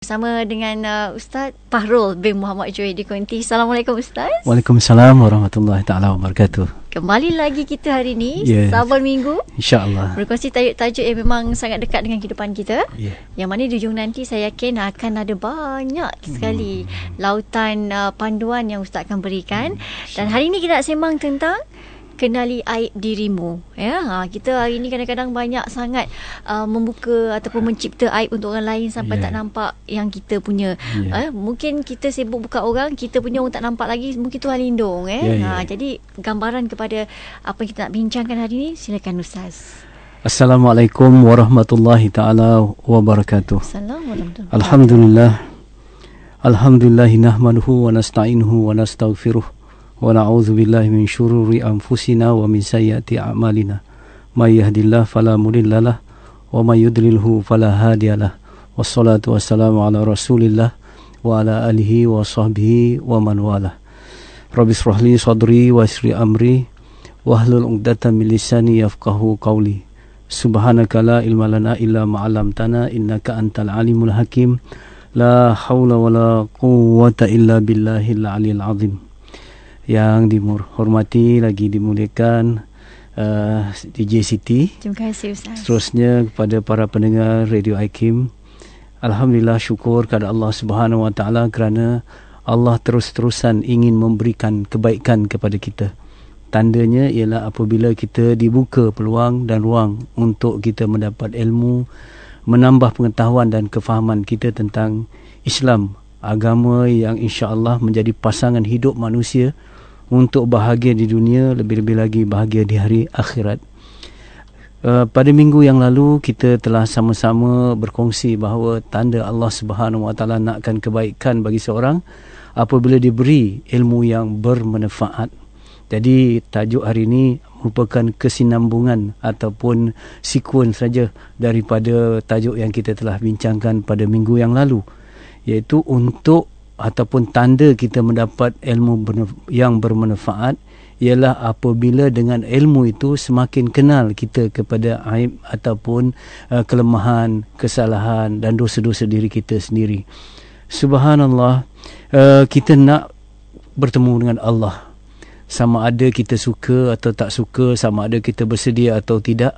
Bersama dengan Ustaz Fahrul bin Muhammad Joy di Konti. Assalamualaikum Ustaz. Waalaikumsalam warahmatullahi taala wabarakatuh. Kembali lagi kita hari ni, Sabon Minggu, InsyaAllah, berkongsi tajuk-tajuk yang memang sangat dekat dengan kehidupan kita. Yang mana di ujung nanti saya yakin akan ada banyak sekali lautan panduan yang Ustaz akan berikan. Dan hari ni kita nak sembang tentang kenali aib dirimu. Kita hari ni kadang-kadang banyak sangat membuka ataupun mencipta aib untuk orang lain sampai tak nampak yang kita punya. Mungkin kita sibuk buka orang, kita punya orang tak nampak lagi, mungkin Tuhan lindung. Jadi gambaran kepada apa yang kita nak bincangkan hari ni, silakan Ustaz. Assalamualaikum warahmatullahi taala wabarakatuh. Assalamualaikum. Alhamdulillah nahmaduhu wa nasta'inuhu wa nastaghfiruh. Wa na'udzu billahi min syururi anfusina wa min sayyiati a'malina. May yahdihillahu fala mudhillalah wa may yudlilhu fala hadiyalah. Wassalatu wassalamu ala Rasulillah wa ala alihi wa sahbihi wa man walah. Rabbi shrah li sadri wa yassir amri wahlul 'uqdatam min lisani yafqahu qawli. Subhanaka la ilma lana illa ma 'allamtana innaka antal alimul hakim. La haula wala quwwata illa billahil aliyil azim. Yang dihormati lagi dimuliakan DJ Siti. Terima kasih Ustaz. Seterusnya kepada para pendengar Radio IKIM, alhamdulillah, syukur kepada Allah Subhanahu Wa Taala kerana Allah terus-terusan ingin memberikan kebaikan kepada kita. Tandanya ialah apabila kita dibuka peluang dan ruang untuk kita mendapat ilmu, menambah pengetahuan dan kefahaman kita tentang Islam, agama yang insya-Allah menjadi pasangan hidup manusia untuk bahagia di dunia, lebih-lebih lagi bahagia di hari akhirat. Pada minggu yang lalu kita telah sama-sama berkongsi bahawa tanda Allah Subhanahu Wa Taala nakkan kebaikan bagi seorang apabila diberi ilmu yang bermanfaat. Jadi tajuk hari ini merupakan kesinambungan ataupun sekuen saja daripada tajuk yang kita telah bincangkan pada minggu yang lalu, iaitu untuk ataupun tanda kita mendapat ilmu yang bermanfaat ialah apabila dengan ilmu itu semakin kenal kita kepada aib ataupun kelemahan, kesalahan dan dosa-dosa diri kita sendiri. Subhanallah, kita nak bertemu dengan Allah. Sama ada kita suka atau tak suka, sama ada kita bersedia atau tidak,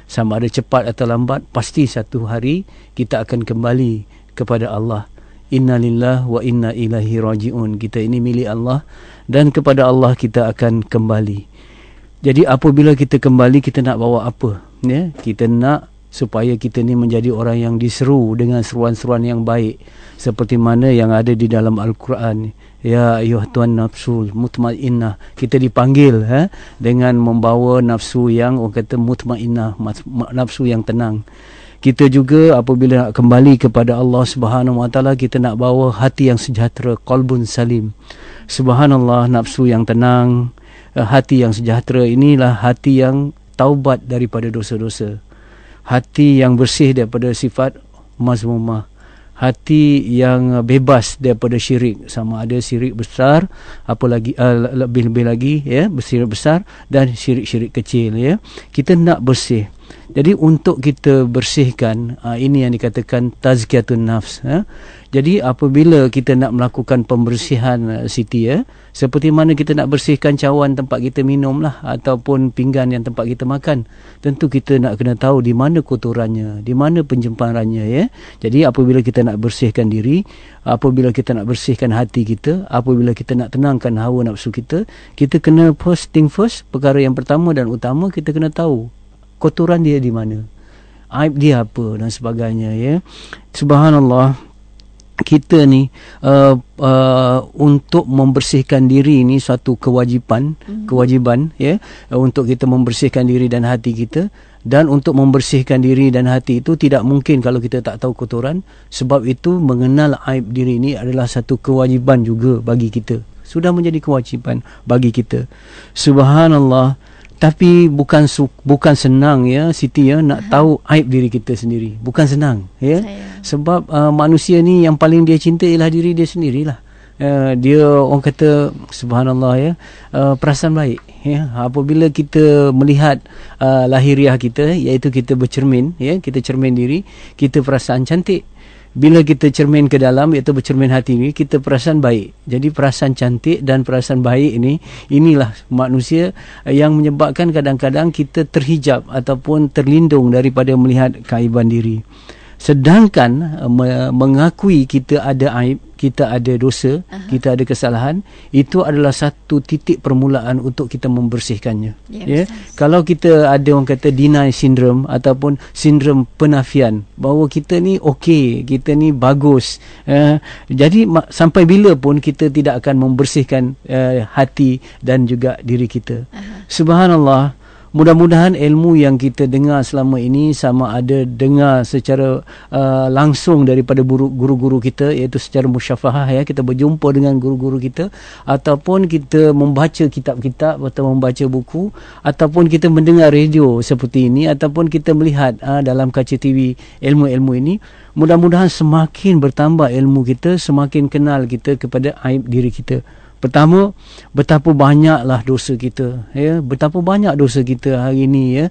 sama ada cepat atau lambat, pasti satu hari kita akan kembali kepada Allah. Inna lillah wa inna ilaihi raji'un. Kita ini milik Allah dan kepada Allah kita akan kembali. Jadi apabila kita kembali, kita nak bawa apa? Kita nak supaya kita ni menjadi orang yang diseru dengan seruan-seruan yang baik, seperti mana yang ada di dalam Al-Quran. Ya ayyuhatuhan nafsul mutmainnah. Kita dipanggil dengan membawa nafsu yang orang kata mutmainnah, nafsu yang tenang. Kita juga apabila nak kembali kepada Allah Subhanahu Wa Taala, kita nak bawa hati yang sejahtera, qalbun salim. Subhanallah, nafsu yang tenang, hati yang sejahtera, inilah hati yang taubat daripada dosa-dosa. Hati yang bersih daripada sifat mazmumah. Hati yang bebas daripada syirik, sama ada syirik besar, apalagi lebih-lebih lagi syirik besar dan syirik-syirik kecil. Kita nak bersih. Jadi untuk kita bersihkan, ini yang dikatakan tazkiyatun nafs. Jadi apabila kita nak melakukan pembersihan, Siti, seperti mana kita nak bersihkan cawan tempat kita minum lah, ataupun pinggan yang tempat kita makan, tentu kita nak kena tahu di mana kotorannya, di mana penjemparannya. Jadi apabila kita nak bersihkan diri, apabila kita nak bersihkan hati kita, apabila kita nak tenangkan hawa nafsu kita, kita kena first thing first, perkara yang pertama dan utama, kita kena tahu kotoran dia di mana, aib dia apa dan sebagainya. Subhanallah, kita ni untuk membersihkan diri ni suatu kewajiban untuk kita membersihkan diri dan hati kita. Dan untuk membersihkan diri dan hati itu tidak mungkin kalau kita tak tahu kotoran. Sebab itu mengenal aib diri ini adalah satu kewajiban juga bagi kita. Sudah menjadi kewajiban bagi kita. Subhanallah. Tapi bukan senang Siti, nak tahu aib diri kita sendiri. Bukan senang sebab manusia ni yang paling dia cinta ialah diri dia sendirilah. Dia orang kata subhanallah perasaan baik. Apabila kita melihat lahiriah kita, iaitu kita bercermin, kita cermin diri, kita perasaan cantik. bila kita cermin ke dalam, iaitu bercermin hati ni, kita perasan baik. Jadi perasan cantik dan perasan baik ini, inilah manusia yang menyebabkan kadang-kadang kita terhijab ataupun terlindung daripada melihat keaiban diri. Sedangkan mengakui kita ada aib, kita ada dosa, kita ada kesalahan, itu adalah satu titik permulaan untuk kita membersihkannya. Ya. Kalau kita ada orang kata deny syndrome ataupun sindrom penafian bahawa kita ni okey, kita ni bagus. Jadi sampai bila pun kita tidak akan membersihkan hati dan juga diri kita. Subhanallah. Mudah-mudahan ilmu yang kita dengar selama ini, sama ada dengar secara langsung daripada guru-guru kita, iaitu secara musyafahah, ya, kita berjumpa dengan guru-guru kita, ataupun kita membaca kitab-kitab atau membaca buku, ataupun kita mendengar radio seperti ini, ataupun kita melihat dalam kaca TV ilmu-ilmu ini, mudah-mudahan semakin bertambah ilmu kita, semakin kenal kita kepada aib diri kita. Pertama, betapa banyaklah dosa kita, ya, betapa banyak dosa kita hari ini, ya.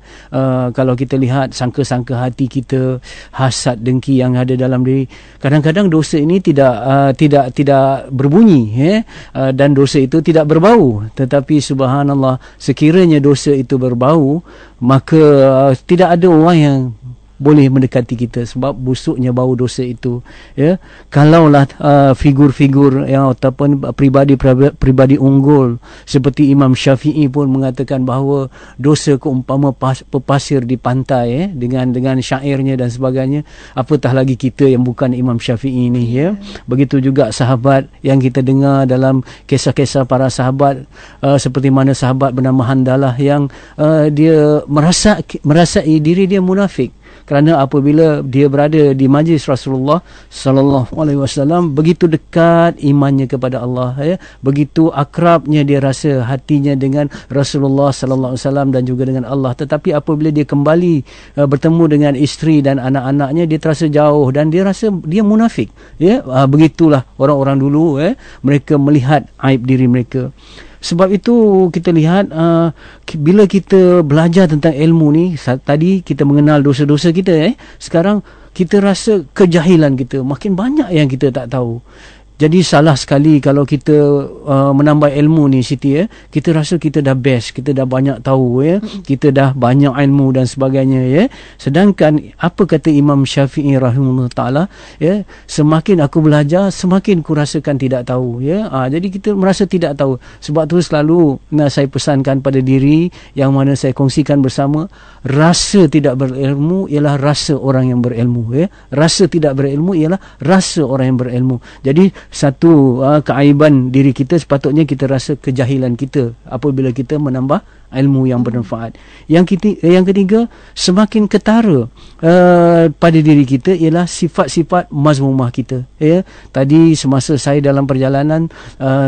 Kalau kita lihat sangka-sangka hati kita, hasad, dengki yang ada dalam diri, kadang-kadang dosa ini tidak berbunyi, ya, dan dosa itu tidak berbau. Tetapi subhanallah, sekiranya dosa itu berbau, maka tidak ada orang yang boleh mendekati kita sebab busuknya bau dosa itu, ya. Kalaulah figur-figur yang ataupun pribadi unggul seperti Imam Syafi'i pun mengatakan bahawa dosa keumpama pepasir di pantai, dengan syairnya dan sebagainya, apatah lagi kita yang bukan Imam Syafi'i ini, ya. Begitu juga sahabat yang kita dengar dalam kisah-kisah para sahabat, seperti mana sahabat bernama Handalah yang dia merasai diri dia munafik. Kerana apabila dia berada di majlis Rasulullah sallallahu alaihi wasallam, begitu dekat imannya kepada Allah, ya, begitu akrabnya dia rasa hatinya dengan Rasulullah sallallahu alaihi wasallam dan juga dengan Allah. Tetapi apabila dia kembali bertemu dengan isteri dan anak-anaknya, dia terasa jauh dan dia rasa dia munafik, ya. Begitulah orang-orang dulu, mereka melihat aib diri mereka. Sebab itu kita lihat bila kita belajar tentang ilmu ni, tadi kita mengenal dosa-dosa kita, sekarang kita rasa kejahilan kita makin banyak yang kita tak tahu. Jadi salah sekali kalau kita menambah ilmu ni, Siti, kita rasa kita dah best, kita dah banyak tahu, kita dah banyak ilmu dan sebagainya, ya. Sedangkan apa kata Imam Syafi'i rahimahullah taala, ya, semakin aku belajar semakin ku rasakan tidak tahu, ya. Jadi kita merasa tidak tahu. Sebab tu selalu saya pesankan pada diri yang mana saya kongsikan bersama, rasa tidak berilmu ialah rasa orang yang berilmu, ya. Rasa tidak berilmu ialah rasa orang yang berilmu. Jadi satu keaiban diri kita, sepatutnya kita rasa kejahilan kita apabila kita menambah ilmu yang bermanfaat. Yang ketiga, semakin ketara pada diri kita ialah sifat-sifat mazmumah kita, ya. Tadi semasa saya dalam perjalanan,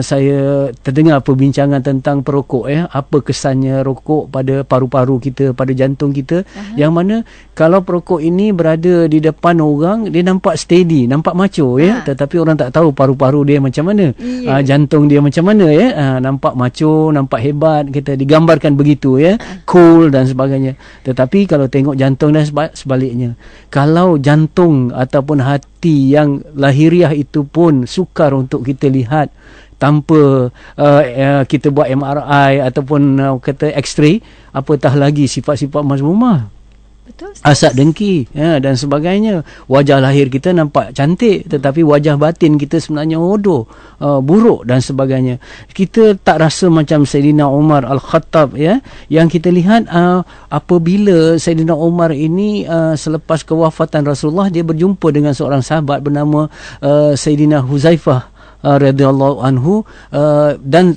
saya terdengar perbincangan tentang perokok, ya. Apa kesannya rokok pada paru-paru kita, pada jantung kita, yang mana kalau perokok ini berada di depan orang, dia nampak steady, nampak macho, ya. Tetapi orang tak tahu paru-paru dia macam mana, jantung dia macam mana, ya. Nampak macho, nampak hebat, kita digambarkan begitu, ya, cool dan sebagainya. Tetapi kalau tengok jantung dan sebaliknya, kalau jantung ataupun hati yang lahiriah itu pun sukar untuk kita lihat tanpa kita buat MRI ataupun kata X-ray, apatah lagi sifat-sifat mazmumah. Betul. Hasad, dengki, ya, dan sebagainya. Wajah lahir kita nampak cantik, tetapi wajah batin kita sebenarnya bodoh, buruk dan sebagainya. Kita tak rasa macam Sayyidina Umar Al-Khattab, ya, yang kita lihat apabila Sayyidina Umar ini selepas kewafatan Rasulullah, dia berjumpa dengan seorang sahabat bernama Sayyidina Huzaifah radhiyallahu anhu, dan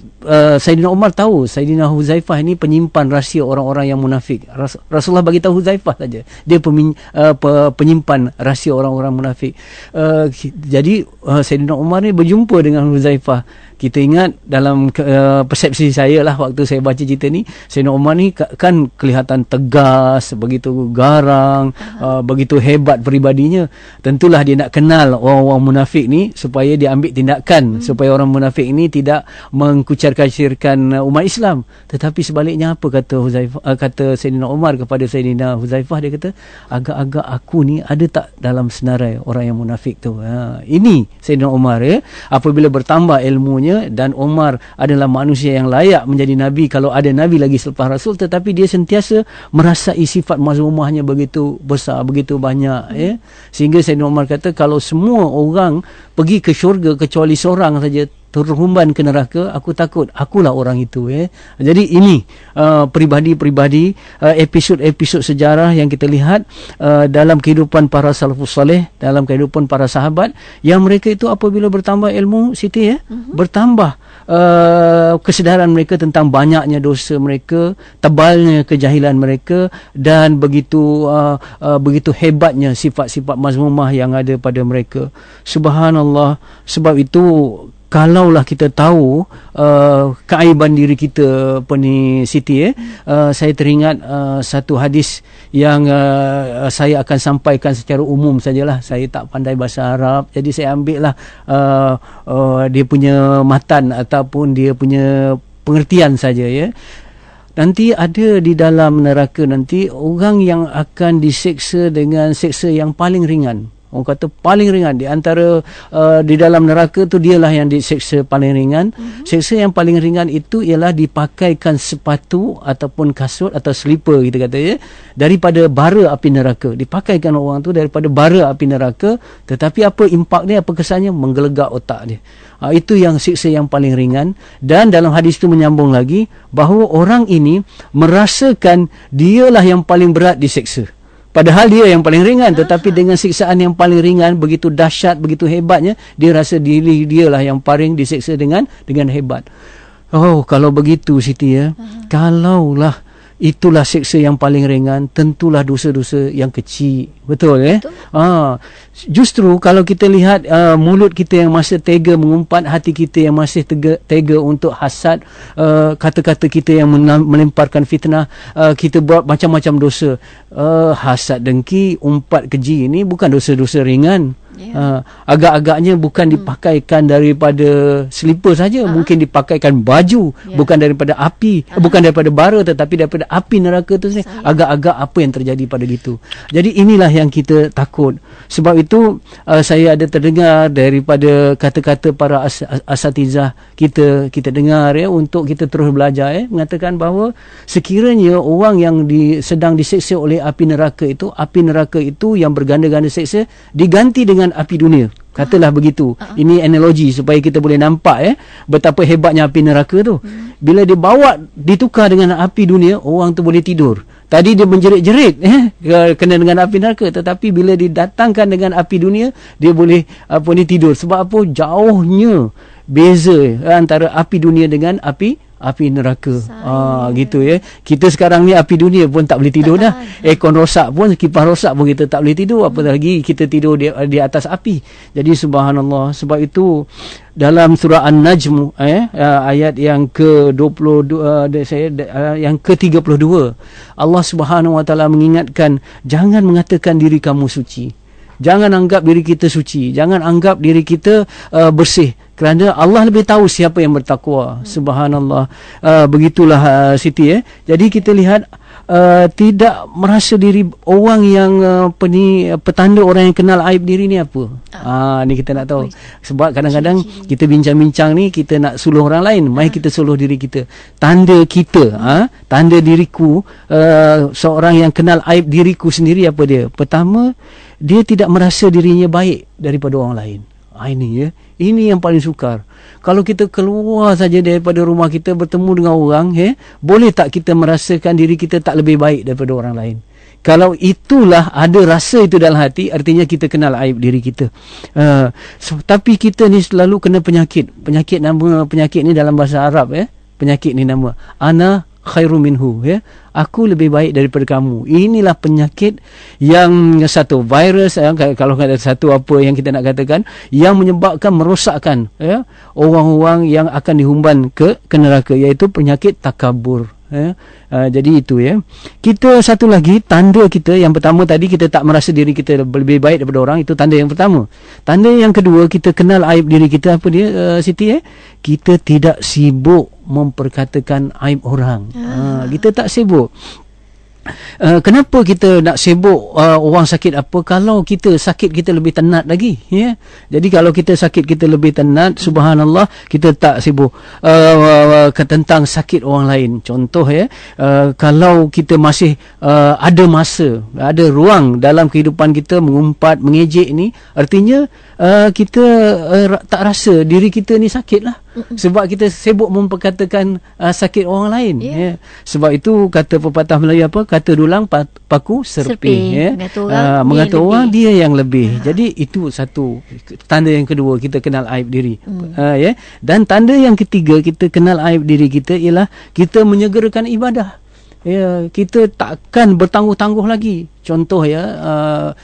Sayyidina Umar tahu Sayyidina Huzaifah ini penyimpan rahsia orang-orang yang munafik. Rasulullah bagi tahu Huzaifah saja, dia penyimpan rahsia orang-orang munafik. Jadi Sayyidina Umar ni berjumpa dengan Huzaifah. Kita ingat dalam persepsi saya lah waktu saya baca cerita ni, Sayyidina Umar ni kan kelihatan tegas, begitu garang, begitu hebat peribadinya. Tentulah dia nak kenal orang-orang munafik ni supaya dia ambil tindakan, supaya orang munafik ini tidak mengkucar mengkafir-kafirkan umat Islam. Tetapi sebaliknya apa kata kata Sayyidina Umar kepada Sayyidina Huzaifah, dia kata, agak-agak aku ni ada tak dalam senarai orang yang munafik tu. Ini Sayyidina Umar, apabila bertambah ilmunya, dan Umar adalah manusia yang layak menjadi nabi kalau ada nabi lagi selepas Rasul, tetapi dia sentiasa merasai sifat mazmumahnya begitu besar, begitu banyak, sehingga Sayyidina Umar kata, kalau semua orang pergi ke syurga kecuali seorang saja terhumban ke neraka, aku takut akulah orang itu. Jadi ini peribadi-peribadi, episod-episod sejarah yang kita lihat dalam kehidupan para salafus saleh, dalam kehidupan para sahabat, yang mereka itu apabila bertambah ilmu, Siti, bertambah kesedaran mereka tentang banyaknya dosa mereka, tebalnya kejahilan mereka, dan begitu hebatnya sifat-sifat mazmumah yang ada pada mereka. Subhanallah. Sebab itu kalaulah kita tahu keaiban diri kita, Siti, saya teringat satu hadis yang saya akan sampaikan secara umum sajalah. Saya tak pandai bahasa Arab, jadi saya ambil lah dia punya matan ataupun dia punya pengertian saja, Nanti ada di dalam neraka nanti orang yang akan diseksa dengan seksa yang paling ringan. Orang kata paling ringan di antara di dalam neraka tu, dialah yang diseksa paling ringan. Seksa yang paling ringan itu ialah dipakaikan sepatu ataupun kasut atau slipper, kita kata, daripada bara api neraka. Dipakaikan orang tu daripada bara api neraka, tetapi apa impak dia, apa kesannya? Menggelegak otak dia. Itu yang siksa yang paling ringan. Dan dalam hadis itu menyambung lagi bahawa orang ini merasakan dialah yang paling berat diseksa. Padahal dia yang paling ringan, tetapi dengan siksaan yang paling ringan, begitu dahsyat, begitu hebatnya, dia rasa diri dialah yang paling diseksa dengan hebat. Oh, kalau begitu, Siti, kalaulah itulah siksa yang paling ringan, tentulah dosa-dosa yang kecil. Betul, Betul. Justru kalau kita lihat mulut kita yang masih tega mengumpat, hati kita yang masih tega untuk hasad, kata-kata kita yang melemparkan fitnah, kita buat macam-macam dosa. Hasad, dengki, umpat, keji, ini bukan dosa-dosa ringan. Agak-agaknya bukan dipakaikan daripada selipar saja, mungkin dipakaikan baju, bukan daripada api, bukan daripada bara, tetapi daripada api neraka tu. Agak-agak apa yang terjadi pada gitu. Jadi inilah yang kita takut. Sebab itu saya ada terdengar daripada kata-kata para asatizah kita dengar, untuk kita terus belajar, mengatakan bahawa sekiranya orang yang sedang diseksa oleh api neraka itu yang berganda-ganda seksa diganti dengan api dunia, katalah begitu. Ini analogi supaya kita boleh nampak betapa hebatnya api neraka tu. Bila ditukar dengan api dunia, orang tu boleh tidur. Tadi dia menjerit-jerit kena dengan api neraka, tetapi bila didatangkan dengan api dunia, dia boleh tidur. Sebab apa? Jauhnya beza antara api dunia dengan api neraka. Gitu, kita sekarang ni api dunia pun tak boleh tidur dah. Aircon rosak pun, kipas rosak pun kita tak boleh tidur, apatah lagi kita tidur di atas api. Jadi subhanallah. Sebab itu dalam surah An-Najm ayat yang ke-22 yang ke-32, Allah Subhanahu Wa Taala mengingatkan, jangan mengatakan diri kamu suci. Jangan anggap diri kita suci, jangan anggap diri kita bersih, kerana Allah lebih tahu siapa yang bertakwa. Subhanallah. Begitulah Siti. Jadi kita lihat tidak merasa diri orang yang petanda orang yang kenal aib diri ni apa. Ni kita nak tahu. Sebab kadang-kadang kita bincang-bincang ni, kita nak suluh orang lain, mari kita suluh diri kita. Tanda kita, tanda diriku, seorang yang kenal aib diriku sendiri, apa dia? Pertama, dia tidak merasa dirinya baik daripada orang lain. Ini yang paling sukar. Kalau kita keluar saja daripada rumah kita, bertemu dengan orang, boleh tak kita merasakan diri kita tak lebih baik daripada orang lain? Kalau itulah ada rasa itu dalam hati, artinya kita kenal aib diri kita. Tapi kita ni selalu kena penyakit. Nama penyakit ni dalam bahasa Arab, penyakit ni nama ana khairu minhu, aku lebih baik daripada kamu. Inilah penyakit yang satu virus, kalau ada satu apa yang kita nak katakan, yang menyebabkan merosakkan orang-orang yang akan dihumban ke neraka, iaitu penyakit takabur. Jadi itu kita satu lagi tanda kita. Yang pertama tadi, kita tak merasa diri kita lebih baik daripada orang, itu tanda yang pertama. Tanda yang kedua, kita kenal aib diri kita, apa dia Siti? Kita tidak sibuk memperkatakan aib orang. Kita tak sibuk. Kenapa kita nak sibuk orang sakit apa kalau kita sakit kita lebih tenat lagi, ya? Jadi kalau kita sakit kita lebih tenat, subhanallah, kita tak sibuk tentang sakit orang lain. Contoh, ya, kalau kita masih ada masa, ada ruang dalam kehidupan kita mengumpat, mengejek ni, artinya kita tak rasa diri kita ni sakit lah. Sebab kita sibuk memperkatakan sakit orang lain, ya. Sebab itu kata pepatah Melayu apa? Kata dulang paku serpi, ya. Mengata orang dia yang lebih. Jadi itu satu tanda yang kedua, kita kenal aib diri. Ya. Dan tanda yang ketiga kita kenal aib diri kita ialah kita menyegerakan ibadah. Ya, kita takkan bertangguh-tangguh lagi. Contoh, ya,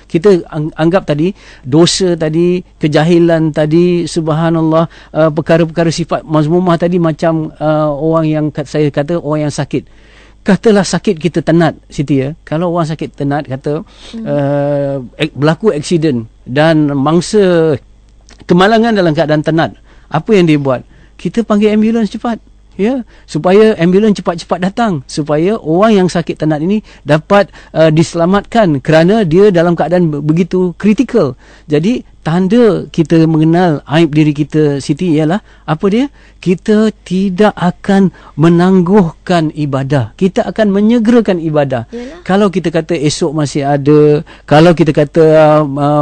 kita anggap tadi dosa tadi, kejahilan tadi, subhanallah, perkara-perkara sifat mazmumah tadi macam orang yang saya kata orang yang sakit. Katalah sakit kita tenat, Siti, ya. Kalau orang sakit tenat, kata berlaku aksiden dan mangsa kemalangan dalam keadaan tenat, apa yang dia buat? Kita panggil ambulans cepat, ya, supaya ambulans cepat-cepat datang, supaya orang yang sakit tenat ini dapat diselamatkan kerana dia dalam keadaan begitu kritikal. Jadi tanda kita mengenal aib diri kita, Siti, ialah apa dia? Kita tidak akan menangguhkan ibadah. Kita akan menyegerakan ibadah. Yalah. Kalau kita kata esok masih ada, kalau kita kata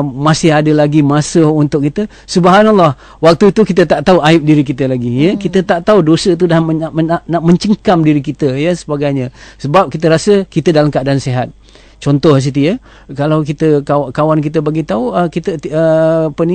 masih ada lagi masa untuk kita, subhanallah, waktu itu kita tak tahu aib diri kita lagi, ya. Kita tak tahu dosa itu dah nak mencengkam diri kita, ya, sebagainya. Sebab kita rasa kita dalam keadaan sihat. Contoh, Siti, ya, kalau kita kawan kita bagi tahu, kita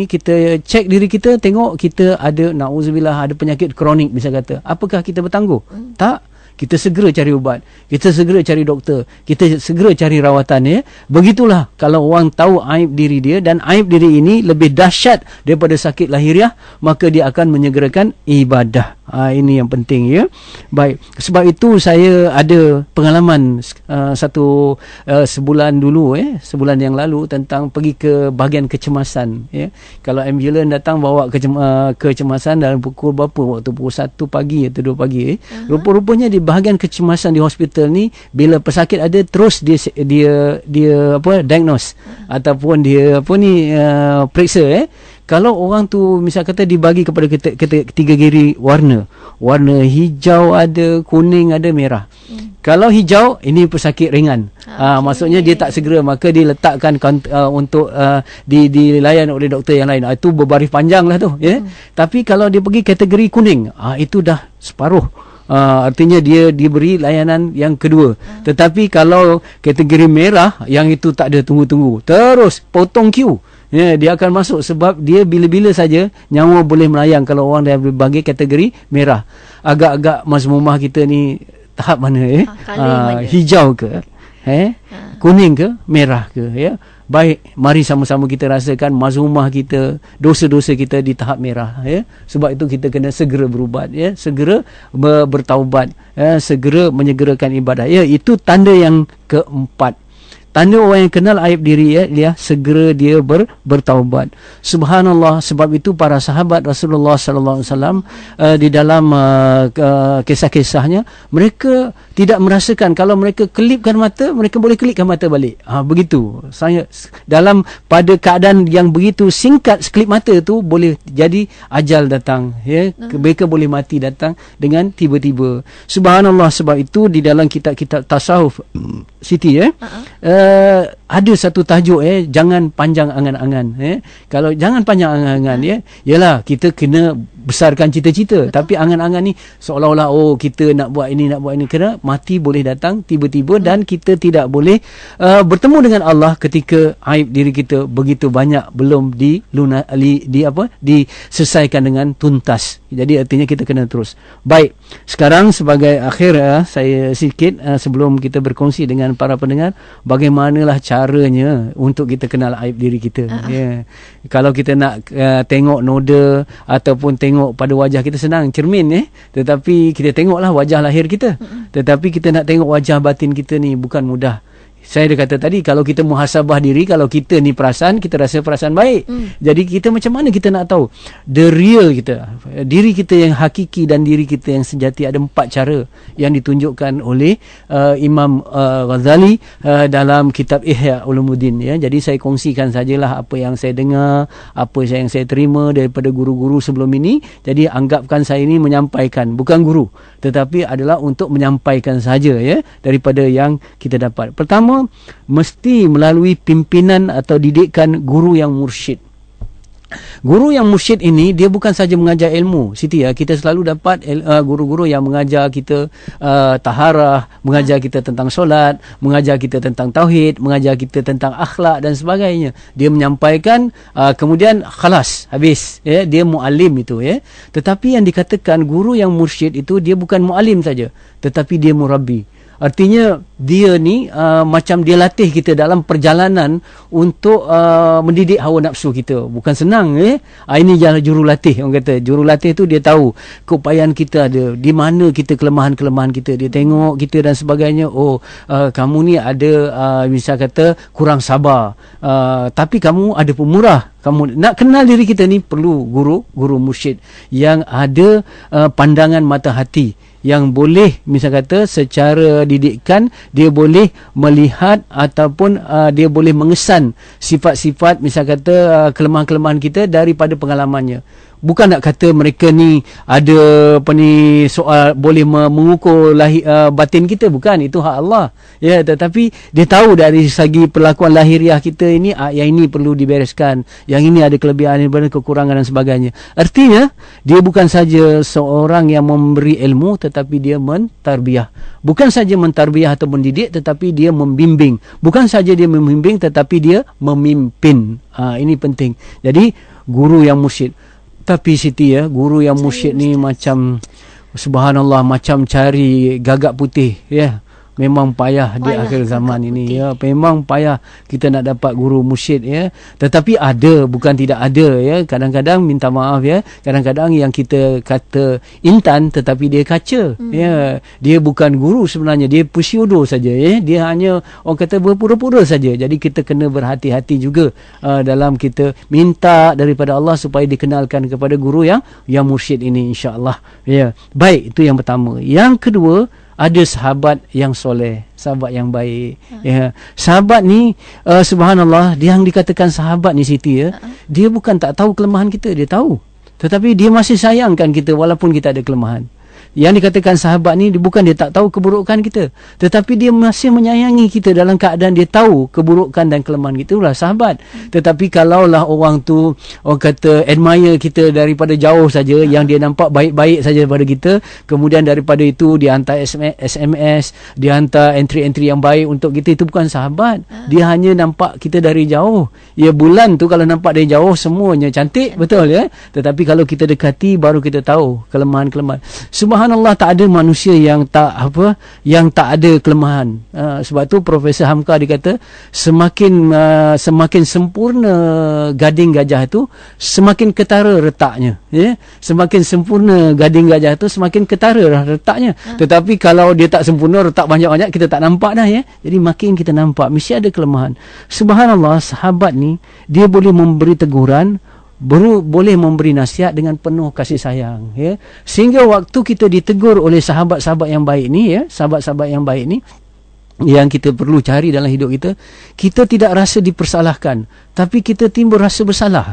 kita cek diri kita, tengok kita ada, nauzubillah, ada penyakit kronik, bisa kata, apakah kita bertangguh? Tak. Kita segera cari ubat, kita segera cari doktor, kita segera cari rawatan, ya. Begitulah kalau orang tahu aib diri dia, dan aib diri ini lebih dahsyat daripada sakit lahiriah, maka dia akan menyegerakan ibadah. Ini yang penting, ya. Baik, sebab itu saya ada pengalaman sebulan dulu, sebulan yang lalu, tentang pergi ke bahagian kecemasan, ya. Kalau ambulans datang bawa kecemasan dalam pukul berapa, waktu pukul 1 pagi atau 2 pagi, rupa-rupanya di bahagian kecemasan di hospital ni, bila pesakit ada, terus dia diagnose ataupun dia periksa, Kalau orang tu misal kata dibagi kepada kategori warna hijau ada, kuning ada, merah. Kalau hijau, ini pesakit ringan. Maksudnya dia tak segera, maka diletakkan untuk dilayan oleh doktor yang lain. Itu berbaris panjang lah tu, ya. Tapi kalau dia pergi kategori kuning, itu dah separuh. Artinya dia diberi layanan yang kedua. Tetapi kalau kategori merah, yang itu tak ada tunggu-tunggu, terus potong queue. Ya, dia akan masuk sebab dia bila-bila saja nyawa boleh melayang kalau orang dah berbagi kategori merah. Agak-agak mazmumah kita ni tahap mana, hijau ke, kuning ke, merah ke, ya. Baik, mari sama-sama kita rasakan mazmumah kita, dosa-dosa kita di tahap merah, ya. Sebab itu kita kena segera berubat, ya, segera bertaubat, ya, segera menyegerakan ibadah. Ya, itu tanda yang keempat. Tanda orang yang kenal aib diri, dia segera dia bertaubat. Subhanallah, sebab itu para sahabat Rasulullah sallallahu alaihi wasallam di dalam kisah-kisahnya, mereka tidak merasakan kalau mereka kelipkan mata, mereka boleh kelipkan mata balik. Begitu. Saya dalam pada keadaan yang begitu singkat, sekelip mata tu boleh jadi ajal datang, ya. Mereka boleh mati datang dengan tiba-tiba. Subhanallah, sebab itu di dalam kitab-kitab tasawuf, Siti, ada satu tajuk, jangan panjang angan-angan, Kalau jangan panjang angan-angan, ialah kita kena besarkan cita-cita. Tapi angan-angan ni seolah-olah kita nak buat ini, kena mati boleh datang tiba-tiba, dan kita tidak boleh bertemu dengan Allah ketika aib diri kita begitu banyak belum diselesaikan dengan tuntas. Jadi artinya kita kena terus. Baik, sekarang sebagai akhir, saya sikit sebelum kita berkongsi dengan para pendengar, bagaimanalah caranya untuk kita kenal aib diri kita. Kalau kita nak tengok noda ataupun tengok pada wajah kita, senang, cermin, tetapi kita tengoklah wajah lahir kita. Tetapi kita nak tengok wajah batin kita ni bukan mudah. Saya dah kata tadi, kalau kita muhasabah diri, kalau kita ni perasan, kita rasa perasaan baik. Jadi kita macam mana kita nak tahu the real kita, diri kita yang hakiki dan diri kita yang sejati? Ada 4 cara yang ditunjukkan oleh Imam Ghazali dalam kitab Ihya Ulumuddin, ya. Jadi saya kongsikan sajalah apa yang saya dengar, apa yang saya terima daripada guru-guru sebelum ini. Jadi anggapkan saya ini menyampaikan, bukan guru, tetapi adalah untuk menyampaikan saja, ya, daripada yang kita dapat. Pertama, mesti melalui pimpinan atau didikan guru yang mursyid. Guru yang mursyid ini, dia bukan saja mengajar ilmu, Siti, ya. Kita selalu dapat guru-guru yang mengajar kita taharah, mengajar kita tentang solat, mengajar kita tentang tauhid, mengajar kita tentang akhlak dan sebagainya. Dia menyampaikan, kemudian khalas, habis, ya. Dia muallim itu, ya. Tetapi yang dikatakan guru yang mursyid itu, dia bukan muallim saja, tetapi dia murabbi. Artinya dia ni macam dia latih kita dalam perjalanan untuk mendidik hawa nafsu kita. Bukan senang, ini jalan jurulatih. Orang kata jurulatih tu dia tahu keupayaan kita ada, di mana kita kelemahan-kelemahan kita. Dia tengok kita dan sebagainya. Oh, kamu ni ada misal kata kurang sabar, tapi kamu ada pemurah. Kamu nak kenal diri kita ni, perlu guru mursyid yang ada pandangan mata hati, yang boleh misal kata secara didikan dia boleh melihat ataupun dia boleh mengesan sifat-sifat misal kata kelemahan-kelemahan kita daripada pengalamannya. Bukan nak kata mereka ni ada soal boleh mengukur batin kita, bukan, itu hak Allah, ya. Tetapi dia tahu dari segi perlakuan lahiriah kita ini, yang ini perlu dibereskan, yang ini ada kelebihan, ada kekurangan dan sebagainya. Artinya dia bukan saja seorang yang memberi ilmu, tetapi dia mentarbiyah. Bukan saja mentarbiyah atau mendidik, tetapi dia membimbing. Bukan saja dia membimbing, tetapi dia memimpin. Ini penting. Jadi guru yang mursyid. Tapi Siti, ya, guru yang mursyid ni macam subhanallah, macam cari gagak putih, ya. Memang payah di akhir zaman ini, ya. Memang payah kita nak dapat guru mursyid, ya. Tetapi ada, bukan tidak ada, ya. Kadang-kadang minta maaf, ya. Kadang-kadang yang kita kata intan tetapi dia kaca, ya. Dia bukan guru sebenarnya, dia pusyodo saja, ya. Dia hanya orang kata berpura-pura saja. Jadi kita kena berhati-hati juga dalam kita minta daripada Allah supaya dikenalkan kepada guru yang mursyid ini, insya-Allah, ya. Baik, itu yang pertama. Yang kedua, ada sahabat yang soleh, sahabat yang baik, ya. Sahabat ni subhanallah, dia yang dikatakan sahabat ni, Siti, ya, dia bukan tak tahu kelemahan kita, dia tahu, tetapi dia masih sayangkan kita walaupun kita ada kelemahan. Yang dikatakan sahabat ni, bukan dia tak tahu keburukan kita, tetapi dia masih menyayangi kita dalam keadaan dia tahu keburukan dan kelemahan kita. Itulah sahabat. Tetapi kalaulah orang tu, orang kata admire kita daripada jauh saja, yang dia nampak baik-baik saja daripada kita, kemudian daripada itu dia hantar SMS, dia hantar entry-entry yang baik untuk kita, itu bukan sahabat. Dia hanya nampak kita dari jauh. Ya, bulan tu kalau nampak dari jauh semuanya cantik, betul, ya. Tetapi kalau kita dekati, baru kita tahu kelemahan-kelemahan. Subhanallah, tak ada manusia yang tak ada kelemahan. Sebab tu Profesor Hamka dikata semakin sempurna gading gajah itu, semakin ketara retaknya, ya. Semakin sempurna gading gajah itu, semakin ketara retaknya. Tetapi kalau dia tak sempurna, retak banyak-banyak, kita tak nampak dah, ya. Jadi makin kita nampak mesti ada kelemahan. Subhanallah, sahabat ni dia boleh memberi teguran, boleh memberi nasihat dengan penuh kasih sayang, ya. Sehingga waktu kita ditegur oleh sahabat-sahabat yang baik ni, ya, sahabat-sahabat yang baik ni yang kita perlu cari dalam hidup kita, kita tidak rasa dipersalahkan, tapi kita timbul rasa bersalah.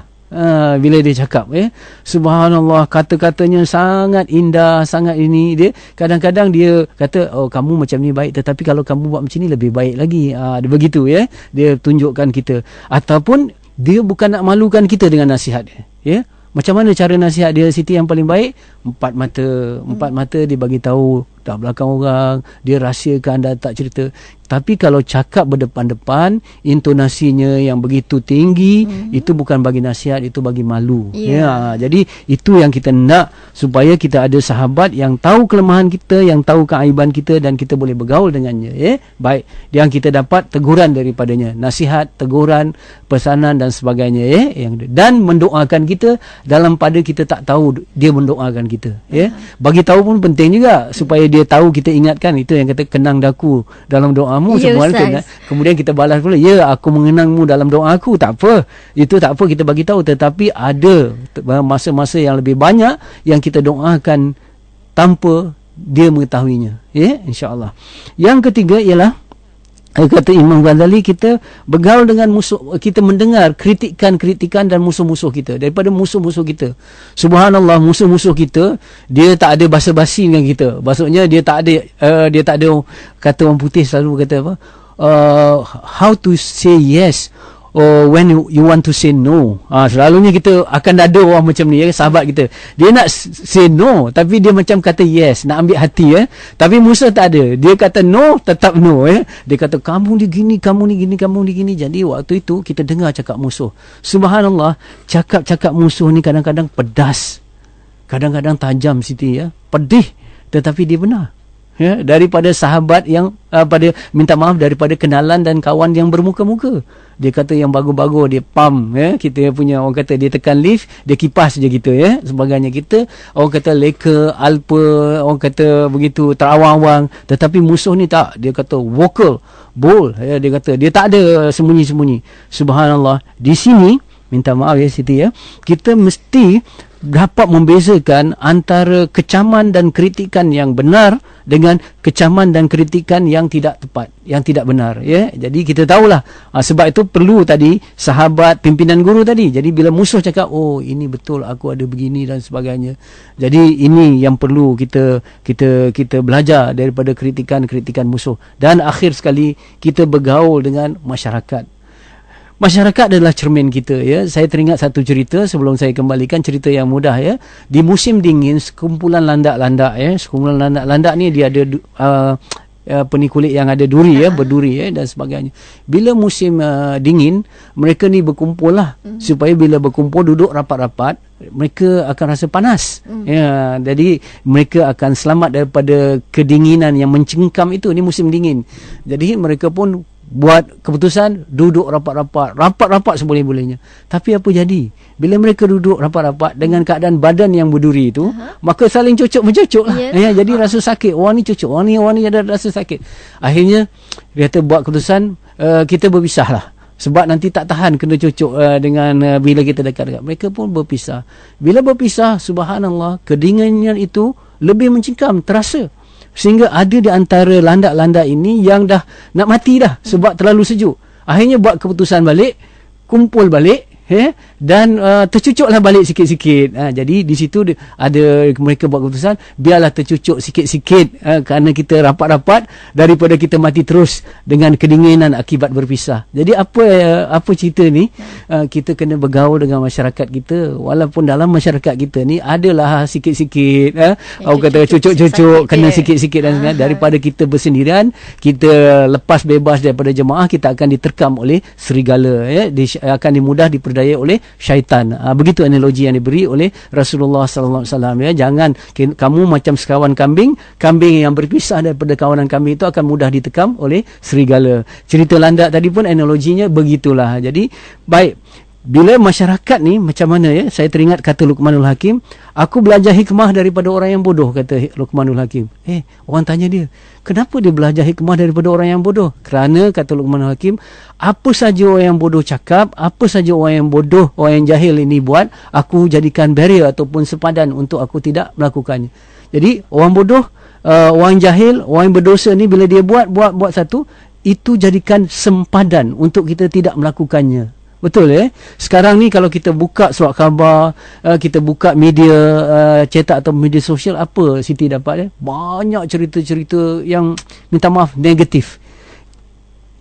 Bila dia cakap, ya, subhanallah, kata-katanya sangat indah, sangat ini. Dia kadang-kadang dia kata, oh, kamu macam ni baik, tetapi kalau kamu buat macam ni lebih baik lagi. Dia begitu, ya. Dia tunjukkan kita. Ataupun dia bukan nak malukan kita dengan nasihat dia, ya. Macam mana cara nasihat dia, Siti, yang paling baik? Empat mata dia bagi tahu tak belakang orang, dia rahsiakan, dah tak cerita. Tapi kalau cakap berdepan-depan, intonasinya yang begitu tinggi, itu bukan bagi nasihat, itu bagi malu. Ya, jadi itu yang kita nak, supaya kita ada sahabat yang tahu kelemahan kita, yang tahu keaiban kita, dan kita boleh bergaul dengannya, ya. Baik, yang kita dapat teguran daripadanya, nasihat, teguran, pesanan dan sebagainya, ya. Dan mendoakan kita dalam pada kita tak tahu dia mendoakan kita, ya. Bagi tahu pun penting juga, supaya dia tahu, kita ingatkan. Itu yang kata kenang daku dalam doa doamu Ya, semua Ustaz. kemudian kita balas pula, ya aku mengenangmu dalam doa aku. Tak apa, itu tak apa, kita bagi tahu. Tetapi ada masa-masa yang lebih banyak yang kita doakan tanpa dia mengetahuinya, ya, insya-Allah. Yang ketiga ialah kata Imam Ghazali, kita bergaul dengan musuh, kita mendengar kritikan-kritikan dan musuh-musuh kita, daripada musuh-musuh kita. Subhanallah, musuh-musuh kita, dia tak ada basa-basi dengan kita. Maksudnya dia tak ada kata orang putih selalu kata apa? How to say yes or when you want to say no. Selalunya kita akan ada orang macam ni, ya, sahabat kita. Dia nak say no, tapi dia macam kata yes, nak ambil hati, ya. Tapi Musa tak ada. Dia kata no, tetap no, ya. Dia kata kamu ni gini, kamu ni gini, kamu ni gini. Jadi waktu itu kita dengar cakap musuh. Subhanallah, cakap-cakap musuh ni kadang-kadang pedas, kadang-kadang tajam Siti, ya. Pedih, tetapi dia benar. Ya, daripada sahabat yang daripada kenalan dan kawan yang bermuka-muka. Dia kata yang bagus-bagus dia pump, ya. Kita punya orang kata dia tekan lift, dia kipas je kita, ya. Sebagainya kita orang kata leka, alpa, orang kata begitu terawang-awang. Tetapi musuh ni tak, dia kata vocal, bold, ya. Dia kata dia tak ada sembunyi-sembunyi. Subhanallah. Di sini minta maaf, ya Siti, ya, kita mesti dapat membezakan antara kecaman dan kritikan yang benar dengan kecaman dan kritikan yang tidak tepat, yang tidak benar, ya. Jadi kita tahulah, sebab itu perlu tadi sahabat, pimpinan guru tadi. Jadi bila musuh cakap, oh ini betul, aku ada begini dan sebagainya. Jadi ini yang perlu kita belajar daripada kritikan musuh. Dan akhir sekali, kita bergaul dengan masyarakat. Masyarakat adalah cermin kita, ya. Saya teringat satu cerita sebelum saya kembalikan, cerita yang mudah, ya. Di musim dingin, sekumpulan landak-landak, ya. Sekumpulan landak-landak ni dia ada kulit yang ada duri, ya, berduri, ya, dan sebagainya. Bila musim dingin, mereka ni berkumpul lah, supaya bila berkumpul duduk rapat-rapat, mereka akan rasa panas. Ya, jadi mereka akan selamat daripada kedinginan yang mencengkam itu. Ni musim dingin. Jadi mereka pun buat keputusan duduk rapat-rapat seboleh-bolehnya. Tapi apa jadi? Bila mereka duduk rapat-rapat dengan keadaan badan yang berduri itu, maka saling cocok-mencocok lah. Ya, jadi rasa sakit. Orang ni cocok, orang ni ada rasa sakit. Akhirnya dia kata buat keputusan, kita berpisah lah. Sebab nanti tak tahan kena cocok dengan bila kita dekat-dekat. Mereka pun berpisah. Bila berpisah, subhanallah, kedinginan itu lebih mencengkam, terasa. Sehingga ada di antara landak-landak ini yang dah nak mati dah sebab terlalu sejuk. Akhirnya buat keputusan balik, kumpul balik, dan tercucuklah balik sikit-sikit. Jadi di situ ada mereka buat keputusan, biarlah tercucuk sikit-sikit, kerana kita rapat-rapat daripada kita mati terus dengan kedinginan akibat berpisah. Jadi apa cerita ni? Kita kena bergaul dengan masyarakat kita, walaupun dalam masyarakat kita ni adalah sikit-sikit, orang kata cucuk-cucuk, kena sikit-sikit dan sebagainya. Daripada kita bersendirian, kita lepas bebas daripada jemaah, kita akan diterkam oleh serigala, ya. Akan dimudah diperdaya oleh syaitan. Begitu analogi yang diberi oleh Rasulullah sallallahu alaihi wasallam, ya. Jangan kamu macam sekawan kambing yang berpisah daripada kawanan kambing itu akan mudah ditekam oleh serigala. Cerita landak tadi pun analoginya begitulah. Jadi baik, bila masyarakat ni macam mana, ya? Saya teringat kata Luqmanul Hakim, aku belajar hikmah daripada orang yang bodoh, kata Luqmanul Hakim. Orang tanya dia, kenapa dia belajar hikmah daripada orang yang bodoh? Kerana kata Luqmanul Hakim, apa saja orang yang bodoh cakap, apa saja orang yang bodoh, orang yang jahil ini buat, aku jadikan barrier ataupun sepadan untuk aku tidak melakukannya. Jadi orang bodoh, orang jahil, orang yang berdosa ni, bila dia buat satu, itu jadikan sempadan untuk kita tidak melakukannya. Betul, ya? Sekarang ni kalau kita buka surat khabar, kita buka media cetak atau media sosial, apa Siti dapat, ya? Banyak cerita-cerita yang minta maaf negatif.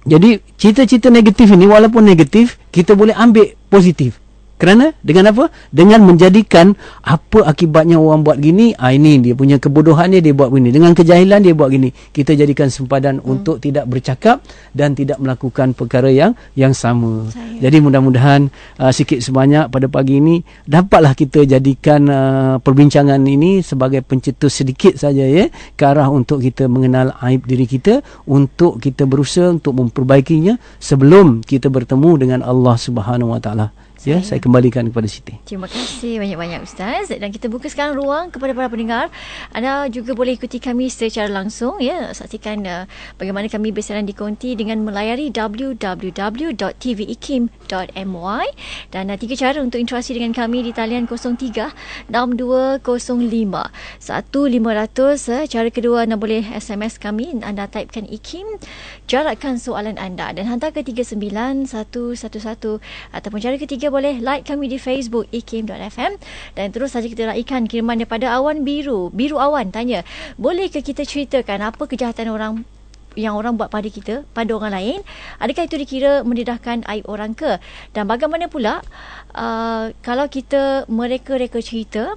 Jadi cerita-cerita negatif ini, walaupun negatif, kita boleh ambil positif. Kerana dengan apa? Dengan menjadikan apa akibatnya orang buat gini, ini dia punya kebodohan dia buat begini. Dengan kejahilan dia buat gini. Kita jadikan sempadan untuk tidak bercakap dan tidak melakukan perkara yang sama. Jadi mudah-mudahan sikit sebanyak pada pagi ini dapatlah kita jadikan perbincangan ini sebagai pencetus sedikit saja, ya, ke arah untuk kita mengenal aib diri kita, untuk kita berusaha untuk memperbaikinya sebelum kita bertemu dengan Allah Subhanahu Wa Taala. Ya, saya kembalikan kepada Siti. Terima kasih banyak-banyak Ustaz. Dan kita buka sekarang ruang kepada para pendengar. Anda juga boleh ikuti kami secara langsung, ya. Saksikan bagaimana kami bersiaran di Konti dengan melayari www.tvekim.my. Dan 3 cara untuk interaksi dengan kami di talian 03-6205 1500. Cara kedua, anda boleh SMS kami. Anda typekan IKIM, jarakkan soalan anda dan hantar ke 39111. Ataupun cara ketiga, boleh like kami di Facebook ikim.fm. Dan terus saja kita raikan kiriman daripada Awan Biru. Biru Awan tanya, boleh ke kita ceritakan apa kejahatan yang orang buat pada kita, pada orang lain? Adakah itu dikira mendedahkan aib orang ke? Dan bagaimana pula kalau kita mereka-reka cerita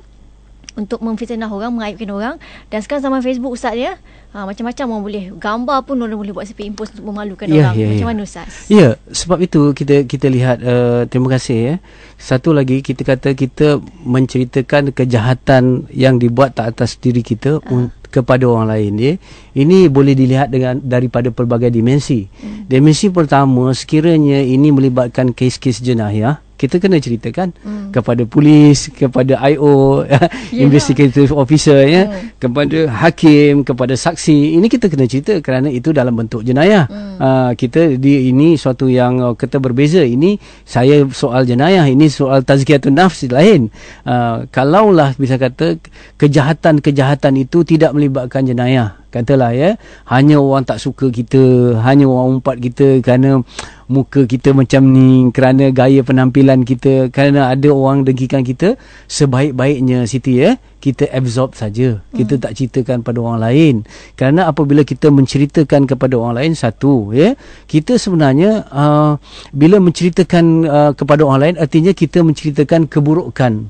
untuk memfitnah orang, mengaibkan orang? Dan sekarang zaman Facebook Ustaz, ya, macam-macam orang boleh, gambar pun orang boleh buat impose untuk memalukan orang. Macam mana Ustaz? Ya, sebab itu kita lihat, terima kasih, ya. Satu lagi, kita kata kita menceritakan kejahatan yang dibuat tak atas diri kita kepada orang lain, ya. Ini boleh dilihat daripada pelbagai dimensi. Dimensi pertama, sekiranya ini melibatkan kes-kes jenayah, kita kena ceritakan kepada polis, kepada IO, investigative officer, ya, kepada hakim, kepada saksi. Ini kita kena cerita kerana itu dalam bentuk jenayah. Ini suatu yang kita berbeza. Ini saya soal jenayah, ini soal tazkiyatun nafs lain. Kalaulah bisa kata kejahatan-kejahatan itu tidak melibatkan jenayah, katalah, ya, hanya orang tak suka kita, hanya orang umpat kita kerana muka kita macam ni, kerana gaya penampilan kita, kerana ada orang dengkikan kita, sebaik-baiknya Siti, ya, kita absorb saja. Kita tak ceritakan pada orang lain. Kerana apabila kita menceritakan kepada orang lain, satu, ya, kita sebenarnya bila menceritakan kepada orang lain, artinya kita menceritakan keburukan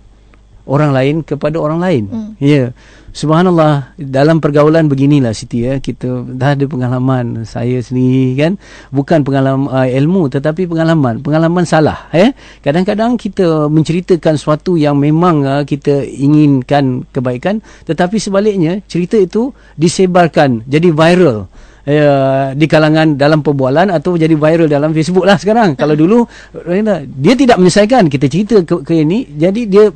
orang lain kepada orang lain. Ya. Subhanallah, dalam pergaulan beginilah Siti, ya, kita dah ada pengalaman. Saya sendiri kan, bukan pengalaman ilmu, tetapi pengalaman salah, ya. Kadang-kadang kita menceritakan sesuatu yang memang kita inginkan kebaikan, tetapi sebaliknya cerita itu disebarkan jadi viral di kalangan dalam perbualan, atau jadi viral dalam Facebook lah sekarang. Kalau dulu dia tidak menyelesaikan, kita cerita ke ini, jadi dia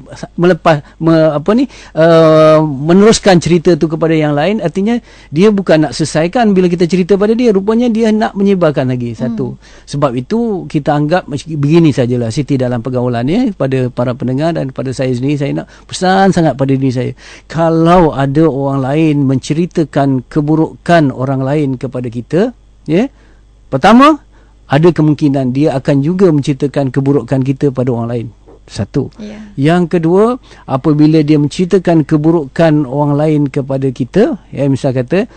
meneruskan cerita tu kepada yang lain. Artinya dia bukan nak selesaikan bila kita cerita pada dia, rupanya dia nak menyebarkan lagi. Satu. Sebab itu kita anggap begini sajalah Siti dalam pergaulan, ya, pada para pendengar dan pada saya sendiri. Saya nak pesan sangat pada diri saya, kalau ada orang lain menceritakan keburukan orang lain kepada kita, ya, pertama, ada kemungkinan dia akan juga menceritakan keburukan kita pada orang lain. Satu. Yang kedua, apabila dia menceritakan keburukan orang lain kepada kita, ya, misal kata,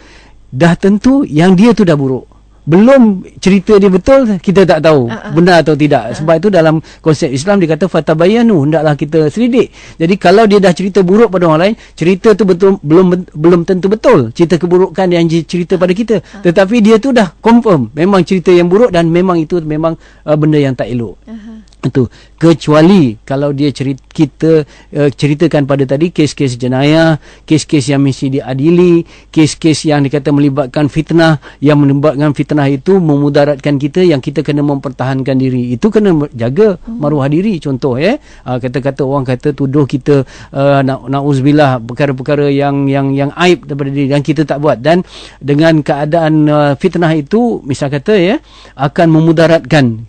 dah tentu yang dia tu dah buruk. Belum cerita dia betul, kita tak tahu benar atau tidak. Sebab itu dalam konsep Islam dia kata fatabayanu, hendaklah kita selidik. Jadi kalau dia dah cerita buruk pada orang lain, cerita tu betul belum tentu betul, cerita keburukan yang cerita pada kita. Tetapi dia tu dah confirm memang cerita yang buruk dan memang itu memang benda yang tak elok. Itu kecuali kalau dia kita ceritakan pada tadi kes-kes jenayah, kes-kes yang mesti diadili, kes-kes yang dikata melibatkan fitnah, yang melibatkan fitnah itu memudaratkan kita, yang kita kena mempertahankan diri. Itu kena jaga maruah diri. Contoh, ya, kata-kata orang kata tuduh kita na'uzubillah perkara-perkara yang aib daripada diri dan kita tak buat, dan dengan keadaan fitnah itu misal kata, ya, akan memudaratkan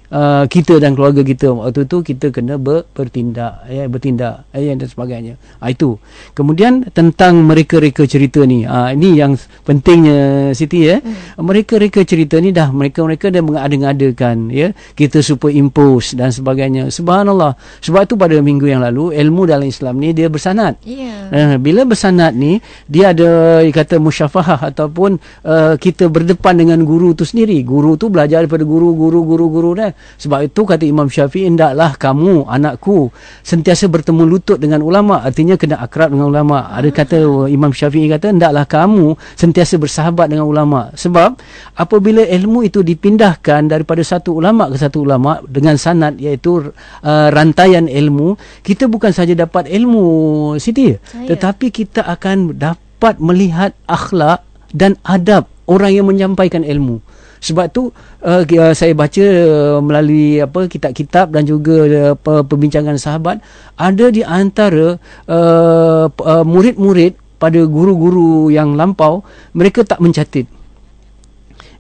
kita dan keluarga kita. Waktu itu kita kena bertindak, ya, dan sebagainya. Itu. Kemudian tentang mereka-reka cerita ni, ini yang pentingnya Siti, ya. Mereka-reka cerita ni dah mereka dah mengada-ngadakan, ya, kita superimpose dan sebagainya. Subhanallah. Sebab tu pada minggu yang lalu, ilmu dalam Islam ni dia bersanad. Bila bersanad ni, dia ada kata musyafahah, ataupun kita berdepan dengan guru tu sendiri. Guru tu belajar daripada guru dah. Sebab itu kata Imam Syafi'i, hendaklah kamu, anakku, sentiasa bertemu lutut dengan ulama. Artinya kena akrab dengan ulama. Ada kata Imam Syafi'i kata, hendaklah kamu sentiasa bersahabat dengan ulama. Sebab apabila ilmu itu dipindahkan daripada satu ulama ke satu ulama dengan sanad, iaitu rantaian ilmu, kita bukan saja dapat ilmu Siti, tetapi kita akan dapat melihat akhlak dan adab orang yang menyampaikan ilmu. Sebab tu saya baca melalui kitab-kitab dan juga perbincangan sahabat, ada di antara murid-murid pada guru-guru yang lampau, mereka tak mencatat.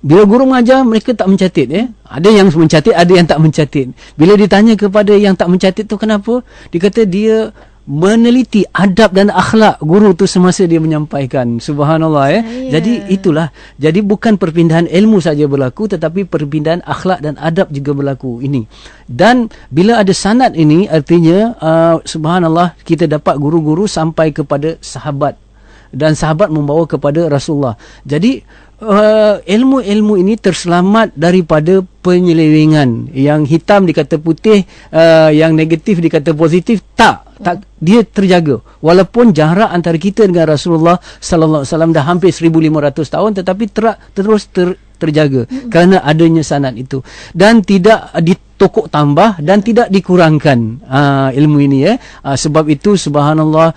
Bila guru mengajar, mereka tak mencatat. Ada yang mencatat, ada yang tak mencatat. Bila ditanya kepada yang tak mencatat tu kenapa, dia kata dia meneliti adab dan akhlak guru tu semasa dia menyampaikan. Subhanallah. Jadi itulah. Jadi bukan perpindahan ilmu saja berlaku, tetapi perpindahan akhlak dan adab juga berlaku ini. Dan bila ada sanad ini, artinya subhanallah, kita dapat guru-guru sampai kepada sahabat, dan sahabat membawa kepada Rasulullah. Jadi ilmu-ilmu ini terselamat daripada penyelewengan. Yang hitam dikata putih, yang negatif dikata positif. Tak, dia terjaga. Walaupun jarak antara kita dengan Rasulullah sallallahu alaihi wasallam dah hampir 1500 tahun, tetapi terus terjaga kerana adanya sanad itu, dan tidak ditokok tambah dan tidak dikurangkan ilmu ini. Sebab itu subhanallah,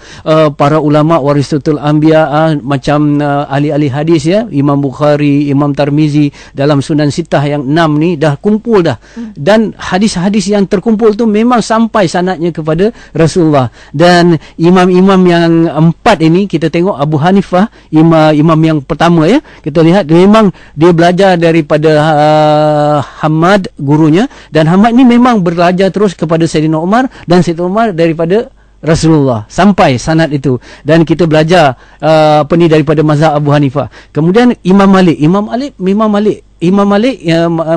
para ulama warisatul anbiya, macam ahli-ahli hadis, Imam Bukhari, Imam Tirmizi dalam Sunan Sittah yang 6 ni dah kumpul dah, dan hadis-hadis yang terkumpul tu memang sampai sanadnya kepada Rasulullah. Dan imam-imam yang 4 ini, kita tengok Abu Hanifah, imam yang pertama, kita lihat memang dia belajar daripada Hamad, gurunya, dan Hamad ni memang belajar terus kepada Sayyidina Umar, dan Sayyidina Umar daripada Rasulullah, sampai sanad itu. Dan kita belajar daripada mazhab Abu Hanifah. Kemudian Imam Malik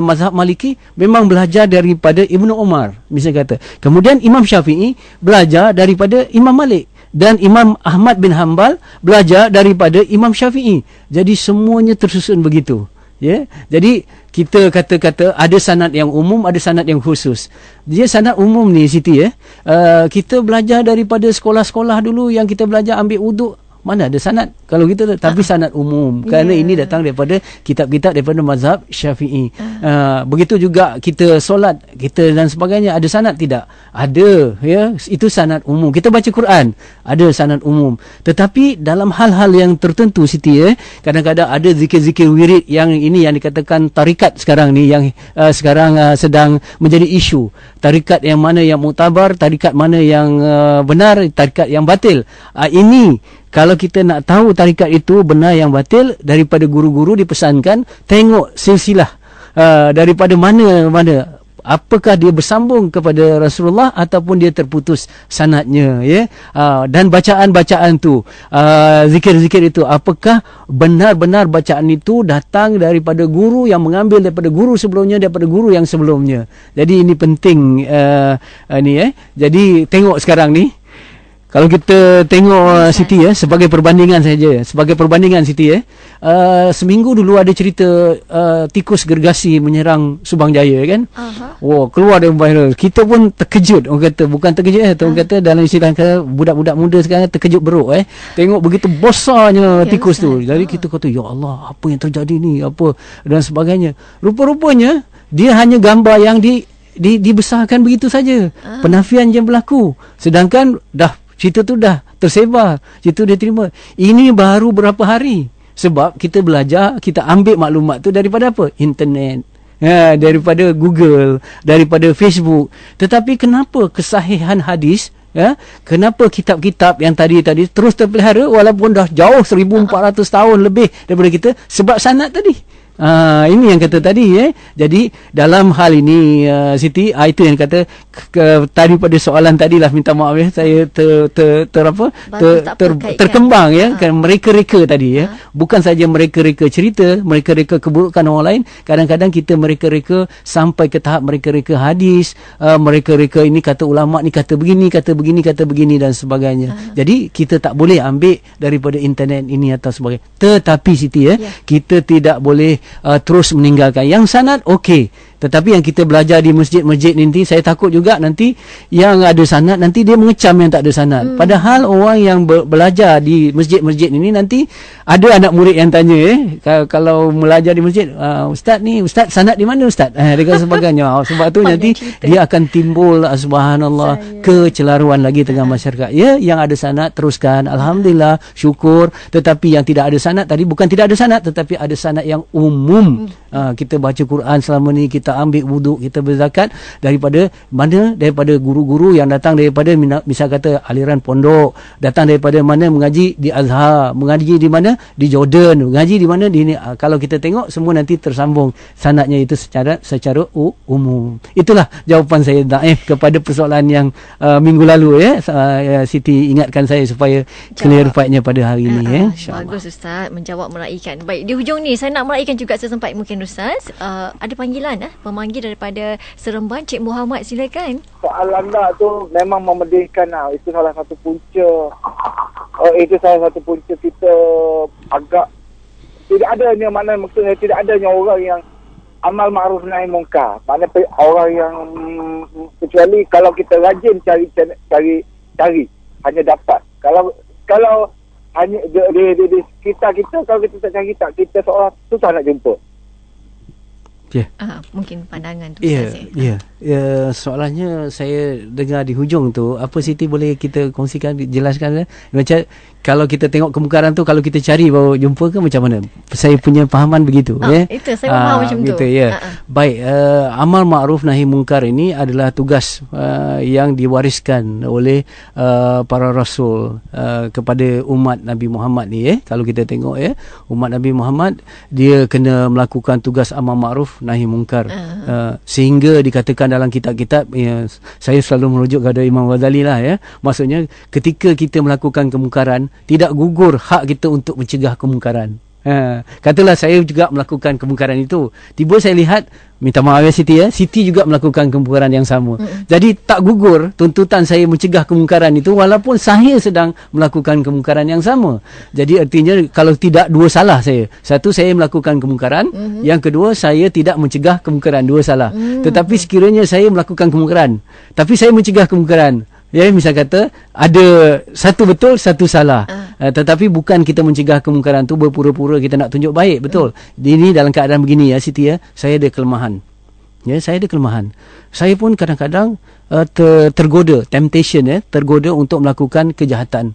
mazhab Maliki memang belajar daripada Ibnu Umar, misalnya kata. Kemudian Imam Syafi'i belajar daripada Imam Malik, dan Imam Ahmad bin Hanbal belajar daripada Imam Syafi'i. Jadi semuanya tersusun begitu. Jadi kita kata ada sanad yang umum, ada sanad yang khusus. Dia sanad umum ni Siti, kita belajar daripada sekolah-sekolah dulu yang kita belajar ambil wuduk, mana ada sanad kalau kita, tapi sanad umum, kerana ini datang daripada kitab-kitab daripada mazhab Syafi'i. Begitu juga kita solat kita dan sebagainya, ada sanad tidak? Ada, itu sanad umum. Kita baca Quran, ada sanad umum. Tetapi dalam hal-hal yang tertentu Siti, kadang-kadang ada zikir-zikir wirid yang ini yang dikatakan tarikat sekarang ni, yang sekarang sedang menjadi isu. Tarikat yang mana yang muktabar, tarikat mana yang benar, tarikat yang batil. Ini kalau kita nak tahu tarikat itu benar yang batil, daripada guru-guru dipesankan tengok silsilah daripada mana apakah dia bersambung kepada Rasulullah ataupun dia terputus sanadnya, dan bacaan-bacaan tu, zikir-zikir itu, apakah benar-benar bacaan itu datang daripada guru yang mengambil daripada guru sebelumnya, daripada guru yang sebelumnya. Jadi ini penting jadi tengok sekarang ni, kalau kita tengok Siti, sebagai perbandingan saja, Siti, seminggu dulu ada cerita tikus gergasi menyerang Subang Jaya, kan? Keluar dari viral. Kita pun terkejut, orang kata, bukan terkejut, orang kata dalam istilah budak-budak muda sekarang terkejut beruk, tengok begitu besarnya tikus tu. Jadi kita kata, ya Allah, apa yang terjadi ni, apa dan sebagainya. Rupa-rupanya dia hanya gambar yang dibesarkan begitu saja. Penafian yang berlaku, sedangkan cerita tu dah tersebar, cerita dia terima. Ini baru berapa hari, sebab kita belajar, kita ambil maklumat tu daripada apa? Internet, daripada Google, daripada Facebook. Tetapi kenapa kesahihan hadis, kenapa kitab-kitab yang tadi terus terpelihara walaupun dah jauh 1400 tahun lebih daripada kita? Sebab sanad tadi. Ini yang kata tadi, Jadi dalam hal ini Siti, itu yang kata tadi pada soalan tadilah, minta maaf saya terkembang, kan mereka-reka tadi, bukan saja mereka-reka cerita, mereka-reka keburukan orang lain. Kadang-kadang kita mereka-reka sampai ke tahap mereka-reka hadis, mereka-reka ini kata ulama ni kata begini, kata begini dan sebagainya. Jadi kita tak boleh ambil daripada internet ini atau sebagainya. Tetapi Siti, kita tidak boleh terus meninggalkan yang sanad. Okey, Tetapi yang kita belajar di masjid-masjid nanti, saya takut juga nanti yang ada sanad nanti dia mengecam yang tak ada sanad. Padahal orang yang belajar di masjid-masjid ini nanti ada anak murid yang tanya kalau belajar di masjid, ustaz sanad di mana ustaz? Dengan sebagainya. Sebab tu nanti dia akan timbul subhanallah kecelaruan lagi tengah masyarakat. Ya, yang ada sanad teruskan, alhamdulillah, syukur. Tetapi yang tidak ada sanad tadi bukan tidak ada sanad, tetapi ada sanad yang umum. Kita baca Quran selama ni, kita ambil wuduk, kita berzakat daripada mana? Daripada guru-guru yang datang daripada misal kata aliran pondok, datang daripada mana, mengaji di Azhar, mengaji di mana, di Jordan, mengaji di mana, di ini. Kalau kita tengok semua nanti tersambung sanadnya itu secara umum. Itulah jawapan saya Naif kepada persoalan yang minggu lalu Siti ingatkan saya supaya clarifiednya pada hari ini bagus Ustaz menjawab meraihkan. Baik, di hujung ni saya nak meraihkan juga sesempat mungkin Ustaz. Ada panggilan pemanggil daripada Seremban, Cik Muhammad, silakan. Soalan anda tu memang memedihkan Itu salah satu punca. Itu salah satu punca kita agak tidak adanya, mana maksudnya tidak adanya orang yang amal ma'ruf nahi munkar. Maknanya orang yang kecuali kalau kita rajin cari hanya dapat. Kalau hanya di sekitar kita, kalau kita tak cari, kita seorang susah nak jumpa. Mungkin pandangan tu Ustaz. Soalannya saya dengar di hujung tu, apa Siti boleh kita kongsikan, jelaskan macam kalau kita tengok kemungkaran tu, kalau kita cari baru jumpa ke macam mana? Saya punya fahaman begitu. Itu saya faham macam tu. Baik, amal ma'ruf nahi munkar ini adalah tugas yang diwariskan oleh para rasul kepada umat Nabi Muhammad ni. Kalau kita tengok umat Nabi Muhammad, dia kena melakukan tugas amal ma'ruf nahi munkar. Sehingga dikatakan dalam kitab-kitab, saya selalu merujuk kepada Imam Ghazali lah maksudnya ketika kita melakukan kemungkaran, tidak gugur hak kita untuk mencegah kemungkaran. Katalah saya juga melakukan kemungkaran itu, tiba saya lihat, minta maaf Siti Siti juga melakukan kemungkaran yang sama. Jadi tak gugur tuntutan saya mencegah kemungkaran itu walaupun saya sedang melakukan kemungkaran yang sama. Jadi artinya kalau tidak, dua salah saya. Satu, saya melakukan kemungkaran, yang kedua, saya tidak mencegah kemungkaran, dua salah. Tetapi sekiranya saya melakukan kemungkaran tapi saya mencegah kemungkaran, misal kata ada satu betul, satu salah. Tetapi bukan kita mencegah kemungkaran tu berpura-pura kita nak tunjuk baik, betul. Ini dalam keadaan begini Siti saya ada kelemahan. Saya ada kelemahan. Saya pun kadang-kadang tergoda, temptation tergoda untuk melakukan kejahatan.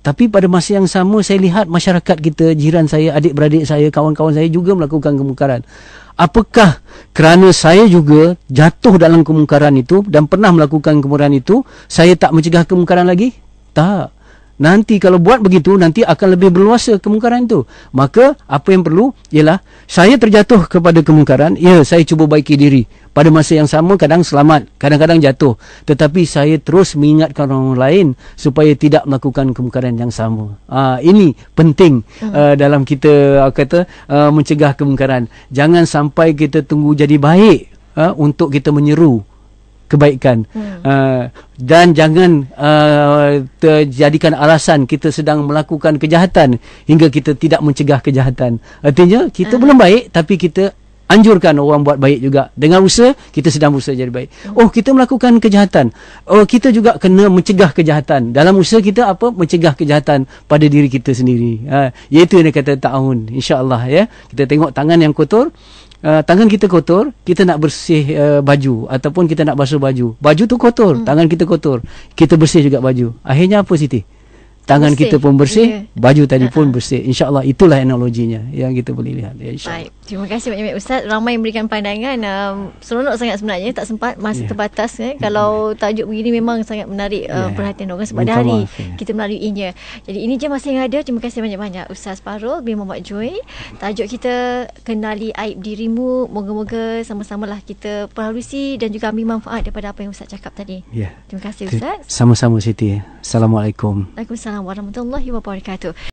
Tapi pada masa yang sama saya lihat masyarakat kita, jiran saya, adik-beradik saya, kawan-kawan saya juga melakukan kemungkaran. Apakah kerana saya juga jatuh dalam kemungkaran itu dan pernah melakukan kemungkaran itu, saya tak mencegah kemungkaran lagi? Tak. Nanti kalau buat begitu, nanti akan lebih berluasa kemungkaran itu. Maka apa yang perlu ialah saya terjatuh kepada kemungkaran, saya cuba baiki diri. Pada masa yang sama kadang selamat, kadang-kadang jatuh. Tetapi saya terus mengingatkan orang lain supaya tidak melakukan kemungkaran yang sama. Ini penting dalam kita mencegah kemungkaran. Jangan sampai kita tunggu jadi baik untuk kita menyeru kebaikan. Dan jangan jadikan alasan kita sedang melakukan kejahatan hingga kita tidak mencegah kejahatan. Artinya kita belum baik tapi kita anjurkan orang buat baik juga. Dengan usaha kita sedang berusaha jadi baik. Kita melakukan kejahatan, kita juga kena mencegah kejahatan. Dalam usaha kita mencegah kejahatan pada diri kita sendiri. Iaitu yang dia kata ta'awun, insya-Allah Kita tengok tangan yang kotor, tangan kita kotor, kita nak bersih baju ataupun kita nak basuh baju. Baju tu kotor, tangan kita kotor, kita bersih juga baju. Akhirnya apa Siti? Tangan bersih. Kita pun bersih, baju tadi pun bersih. InsyaAllah itulah analoginya yang kita boleh lihat. Baik, terima kasih banyak Ustaz. Ramai memberikan pandangan. Seronok sangat sebenarnya, tak sempat, masa terbatas. Kalau tajuk begini memang sangat menarik perhatian orang sebab hari kita melaluinya. Jadi ini je masa yang ada. Terima kasih banyak-banyak Ustaz Fahrul bin Muhammad Joy. Tajuk kita kenali aib dirimu. Moga-moga sama-samalah kita perhalusi dan juga ambil manfaat daripada apa yang Ustaz cakap tadi. Terima kasih Ustaz. Sama-sama Siti. Assalamualaikum. Waalaikumsalam warahmatullahi wabarakatuh.